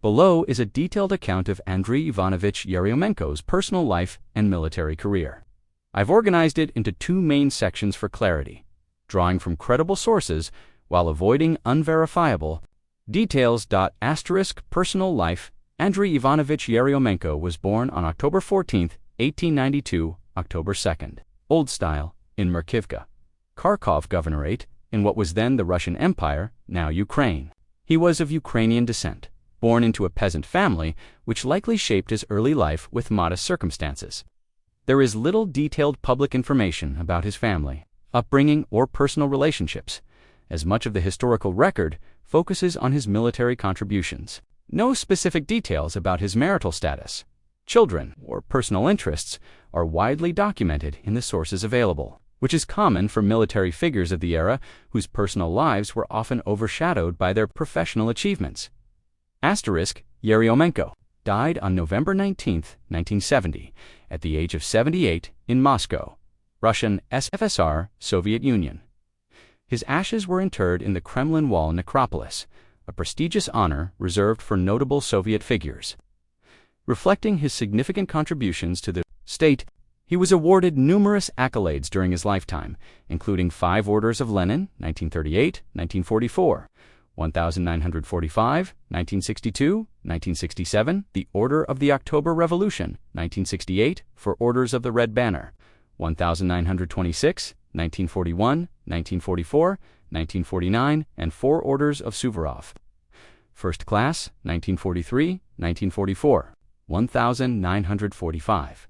Below is a detailed account of Andrey Ivanovich Yeryomenko's personal life and military career. I've organized it into two main sections for clarity, drawing from credible sources while avoiding unverifiable details. Personal life. Andrey Ivanovich Yeryomenko was born on October 14, 1892, October 2nd, Old Style, in Merkivka, Kharkov Governorate, in what was then the Russian Empire, now Ukraine. He was of Ukrainian descent, born into a peasant family, which likely shaped his early life with modest circumstances. There is little detailed public information about his family, upbringing, or personal relationships, as much of the historical record focuses on his military contributions. No specific details about his marital status, children, or personal interests are widely documented in the sources available, which is common for military figures of the era whose personal lives were often overshadowed by their professional achievements. Yeryomenko died on November 19, 1970, at the age of 78 in Moscow, Russian SFSR, Soviet Union. His ashes were interred in the Kremlin Wall necropolis, a prestigious honor reserved for notable Soviet figures. Reflecting his significant contributions to the state, he was awarded numerous accolades during his lifetime, including 5 Orders of Lenin, 1938, 1944, 1945, 1962, 1967, the Order of the October Revolution, 1968, 4 Orders of the Red Banner, 1926, 1941, 1944, 1949, and 4 Orders of Suvorov. First Class, 1943, 1944, 1945.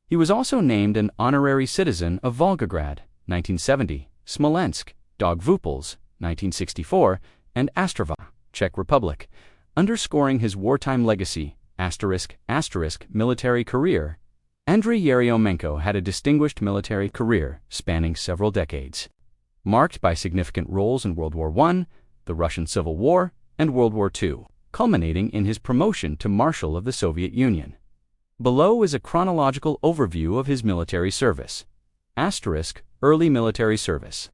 He was also named an honorary citizen of Volgograd, 1970, Smolensk, Dogvuples, 1964, and Ostrava, Czech Republic, underscoring his wartime legacy. Military career. Andrey Yeryomenko had a distinguished military career spanning several decades, marked by significant roles in World War I, the Russian Civil War, and World War II, culminating in his promotion to Marshal of the Soviet Union. Below is a chronological overview of his military service. Early military service.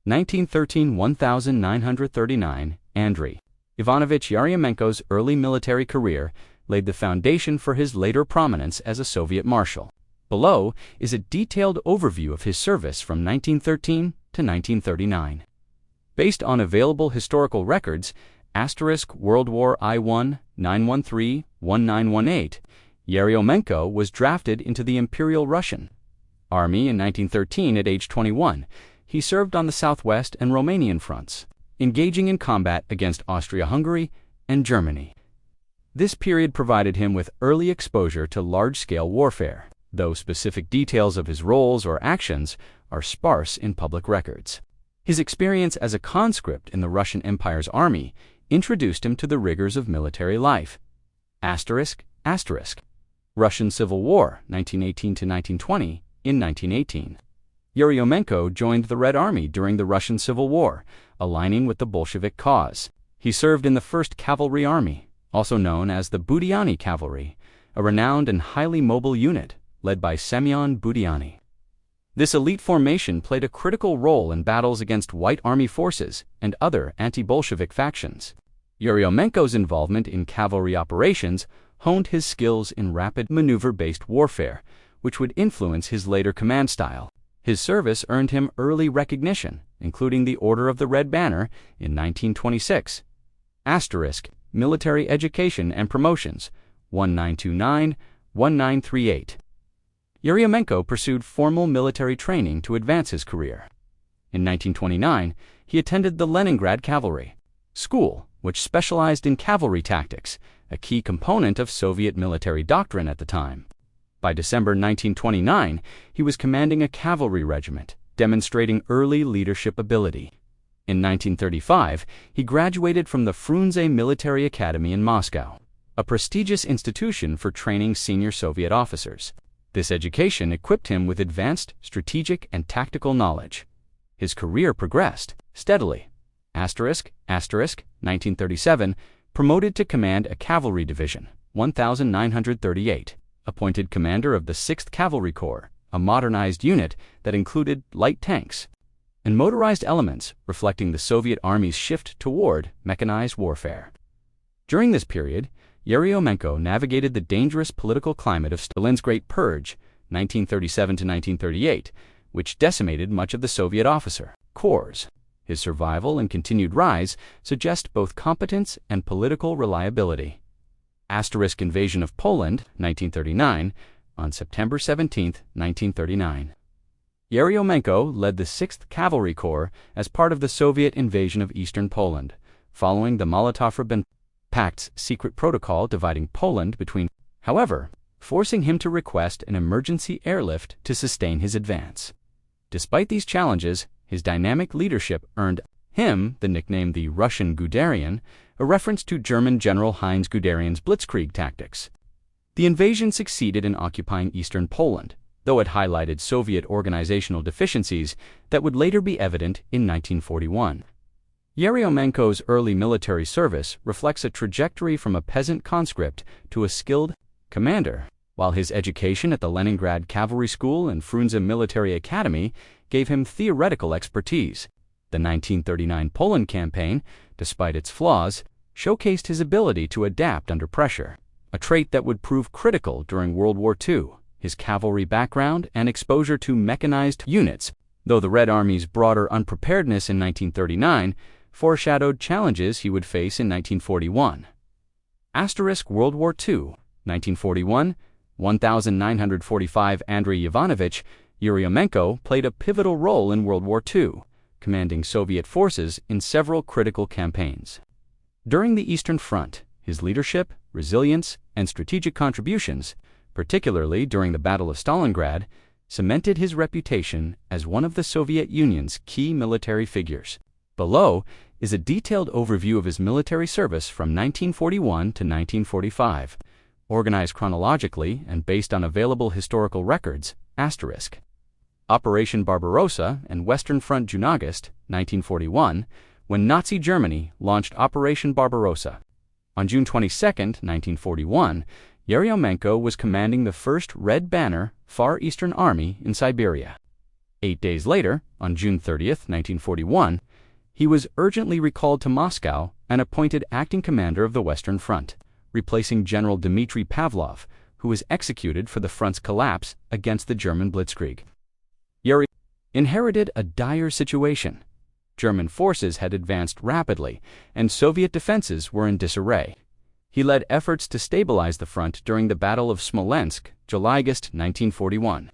1913–1939, Andrey Ivanovich Yeryomenko's early military career laid the foundation for his later prominence as a Soviet Marshal. Below is a detailed overview of his service from 1913 to 1939. Based on available historical records, World War I 913–1918, Yeryomenko was drafted into the Imperial Russian Army in 1913 at age 21. He served on the Southwest and Romanian fronts, engaging in combat against Austria-Hungary and Germany. This period provided him with early exposure to large-scale warfare, though specific details of his roles or actions are sparse in public records. His experience as a conscript in the Russian Empire's army introduced him to the rigors of military life. Russian Civil War, 1918–1920, in 1918. Yeryomenko joined the Red Army during the Russian Civil War, aligning with the Bolshevik cause. He served in the 1st Cavalry Army, also known as the Budyani Cavalry, a renowned and highly mobile unit led by Semyon Budyani. This elite formation played a critical role in battles against White Army forces and other anti-Bolshevik factions. Yeryomenko's involvement in cavalry operations honed his skills in rapid maneuver-based warfare, which would influence his later command style. His service earned him early recognition, including the Order of the Red Banner in 1926. Military Education and Promotions, 1929–1938. Yeryomenko pursued formal military training to advance his career. In 1929, he attended the Leningrad Cavalry School, which specialized in cavalry tactics, a key component of Soviet military doctrine at the time. By December 1929, he was commanding a cavalry regiment, demonstrating early leadership ability. In 1935, he graduated from the Frunze Military Academy in Moscow, a prestigious institution for training senior Soviet officers. This education equipped him with advanced strategic and tactical knowledge. His career progressed steadily. 1937, promoted to command a cavalry division, 1938. Appointed commander of the 6th Cavalry Corps, a modernized unit that included light tanks and motorized elements reflecting the Soviet Army's shift toward mechanized warfare. During this period, Yeryomenko navigated the dangerous political climate of Stalin's Great Purge, 1937 to 1938, which decimated much of the Soviet officer corps. His survival and continued rise suggest both competence and political reliability. Invasion of Poland, 1939, on September 17, 1939. Yeryomenko led the 6th Cavalry Corps as part of the Soviet invasion of eastern Poland, following the Molotov-Ribbentrop Pact's secret protocol dividing Poland between, however, forcing him to request an emergency airlift to sustain his advance. Despite these challenges, his dynamic leadership earned him the nickname the Russian Guderian, a reference to German General Heinz Guderian's blitzkrieg tactics. The invasion succeeded in occupying eastern Poland, though it highlighted Soviet organizational deficiencies that would later be evident in 1941. Yeryomenko's early military service reflects a trajectory from a peasant conscript to a skilled commander, while his education at the Leningrad Cavalry School and Frunze Military Academy gave him theoretical expertise. The 1939 Poland campaign, despite its flaws, showcased his ability to adapt under pressure, a trait that would prove critical during World War II. His cavalry background and exposure to mechanized units, though the Red Army's broader unpreparedness in 1939 foreshadowed challenges he would face in 1941. World War II, 1941, 1945. Andrey Yeryomenko played a pivotal role in World War II, commanding Soviet forces in several critical campaigns. During the Eastern Front, his leadership, resilience, and strategic contributions, particularly during the Battle of Stalingrad, cemented his reputation as one of the Soviet Union's key military figures. Below is a detailed overview of his military service from 1941 to 1945, organized chronologically and based on available historical records. Operation Barbarossa and Western Front, June August 1941, when Nazi Germany launched Operation Barbarossa. On June 22, 1941, Yeryomenko was commanding the 1st Red Banner Far Eastern Army in Siberia. 8 days later, on June 30, 1941, he was urgently recalled to Moscow and appointed acting commander of the Western Front, replacing General Dmitry Pavlov, who was executed for the front's collapse against the German blitzkrieg. Yeryomenko inherited a dire situation. German forces had advanced rapidly, and Soviet defenses were in disarray. He led efforts to stabilize the front during the Battle of Smolensk, July-August 1941,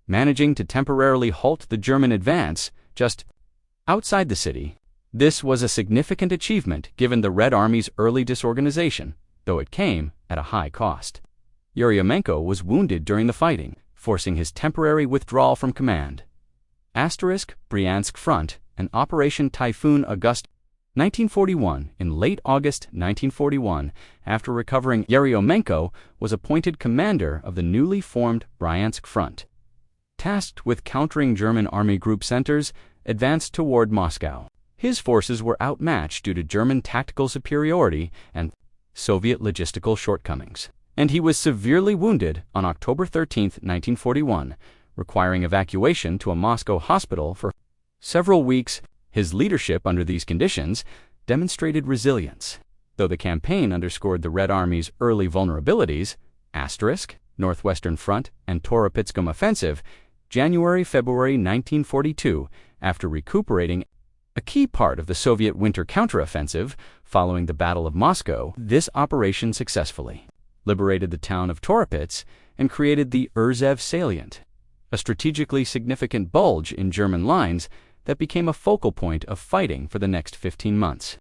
managing to temporarily halt the German advance just outside the city. This was a significant achievement given the Red Army's early disorganization, though it came at a high cost. Yeryomenko was wounded during the fighting, forcing his temporary withdrawal from command. Bryansk Front and Operation Typhoon August 1941. In late August 1941, after recovering, Yeryomenko was appointed commander of the newly formed Bryansk Front. Tasked with countering German army group centers, advanced toward Moscow. His forces were outmatched due to German tactical superiority and Soviet logistical shortcomings, and he was severely wounded on October 13, 1941, requiring evacuation to a Moscow hospital for several weeks. His leadership under these conditions demonstrated resilience, though the campaign underscored the Red Army's early vulnerabilities. Northwestern Front and Toropetskom Offensive, January-February 1942, after recuperating a key part of the Soviet winter counteroffensive following the Battle of Moscow. This operation successfully liberated the town of Toropets and created the Urzev salient, a strategically significant bulge in German lines that became a focal point of fighting for the next 15 months.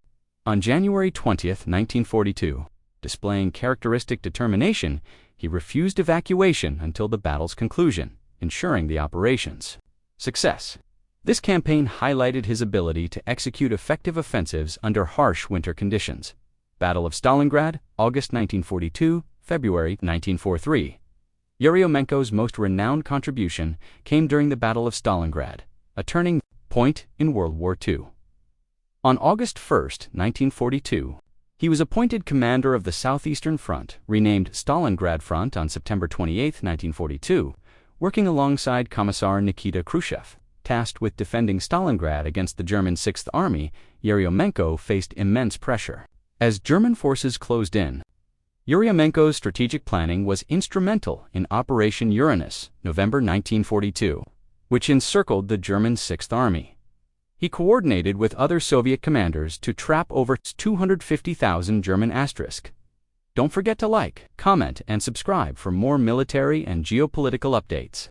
On January 20, 1942, displaying characteristic determination, he refused evacuation until the battle's conclusion, ensuring the operation's success. This campaign highlighted his ability to execute effective offensives under harsh winter conditions. Battle of Stalingrad, August 1942, February 1943. Yeryomenko's most renowned contribution came during the Battle of Stalingrad, a turning point in World War II. On August 1, 1942, he was appointed commander of the Southeastern Front, renamed Stalingrad Front on September 28, 1942, working alongside Commissar Nikita Khrushchev. Tasked with defending Stalingrad against the German 6th Army, Yeryomenko faced immense pressure. As German forces closed in, Yeryomenko's strategic planning was instrumental in Operation Uranus, November 1942, which encircled the German Sixth Army. He coordinated with other Soviet commanders to trap over 250,000 German *. Don't forget to like, comment, and subscribe for more military and geopolitical updates.